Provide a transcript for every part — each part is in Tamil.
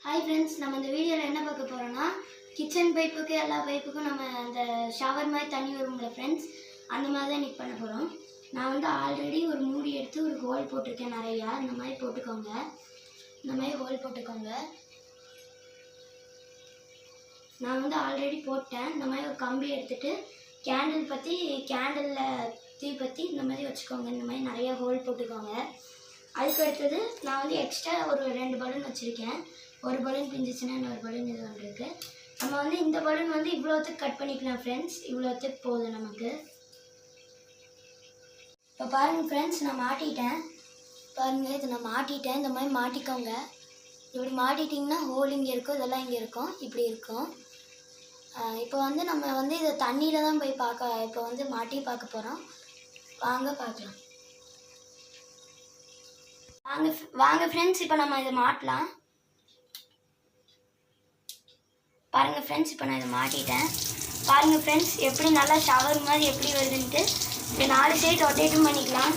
हाय फ्रेंड्स நம்ம இந்த வீடியோல என்ன பார்க்க போறோம்னா கிச்சன் பைப்புக்கு எல்லா பைப்புக்கும் நம்ம அந்த ஷவர் மாதிரி தண்ணி வரும்ல फ्रेंड्स அந்த மாதிரி தான் நிக் பண்ண போறோம். நான் வந்து ஆல்ரெடி ஒரு மூடி எடுத்து ஒரு ஹோல் போட்டுருக்கேன் நிறைய. இந்த மாதிரி போட்டுக்கோங்க. இந்த மாதிரி ஹோல் போட்டுக்கோங்க. நான் வந்து ஆல்ரெடி போட்டேன். இந்த மாதிரி ஒரு கம்பி எடுத்துட்டு கேண்டில்ல தீ பத்தி இந்த மாதிரி வச்சுக்கோங்க. இந்த மாதிரி நிறைய ஹோல் போட்டுக்கோங்க. அதுக்கு அடுத்து நான் வந்து எக்ஸ்ட்ரா ஒரு 2 பலூன் வச்சிருக்கேன். ஒரு பலூன் பிஞ்சிச்சுனா இன்னொரு பலூன் இது வந்திருக்கு. நம்ம வந்து இந்த பலூன் வந்து இவ்வளவுக்கு கட் பண்ணிக்கலாம் फ्रेंड्स. இவ்வளவுக்கு போதும் நமக்கு. இப்ப பாருங்க फ्रेंड्स நான் மாட்டிட்டேன். பாருங்க இது நான் மாட்டிட்டேன். இந்த மாதிரி மாட்டிக்கோங்க. இப்படி மாட்டிட்டீங்கன்னா ஹோல் இங்க இருக்கும், இதெல்லாம் இங்க இருக்கும், இப்படி இருக்கும். இப்போ வந்து நம்ம வந்து இத தண்ணில தான் போய் இப்போ வந்து மாட்டி பார்க்க போறோம். வாங்க பார்க்கலாம். வாங்க फ्रेंड्स இப்போ நம்ம இத மாட்டலாம். பாருங்க फ्रेंड्स இப்போ நான் இத மாட்டிட்டேன். பாருங்க फ्रेंड्स எப்படி நல்லா ஷவர் மாதிரி எப்படி வருதுன்னு. இத 4 சைடு ரொட்டேட் பண்ணிக்கலாம்.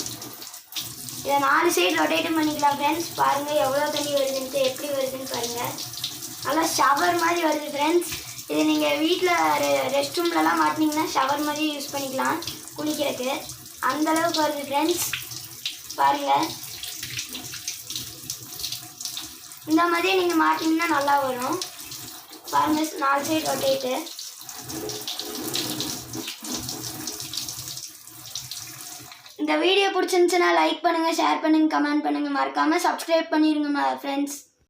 இத 4 சைடு ரொட்டேட் பண்ணிக்கலாம் फ्रेंड्स. பாருங்க எவ்வளவு தண்ணி வருதுன்னு, எப்படி வருதுன்னு பாருங்க. நல்லா ஷவர் மாதிரி வருது फ्रेंड्स. இது நீங்க வீட்ல ரெஸ்ட் ரூம்லலாம் மாட்டினீங்கன்னா ஷவர் மாதிரி யூஸ் பண்ணிக்கலாம் குளிக்கிறதுக்கு. அந்த அளவுக்கு வருது फ्रेंड्स. பாருங்க இந்த மாதிரி நீங்க மாட்டினீங்கன்னா நல்லா வரும். பாருங்க 4 சைடு ரொட்டேட். இந்த வீடியோ பிடிச்சிருந்துச்சுன்னா லைக் பண்ணுங்க, ஷேர் பண்ணுங்க, கமெண்ட் பண்ணுங்க, மறக்காம சப்ஸ்கிரைப் பண்ணிருங்க फ्रेंड्स.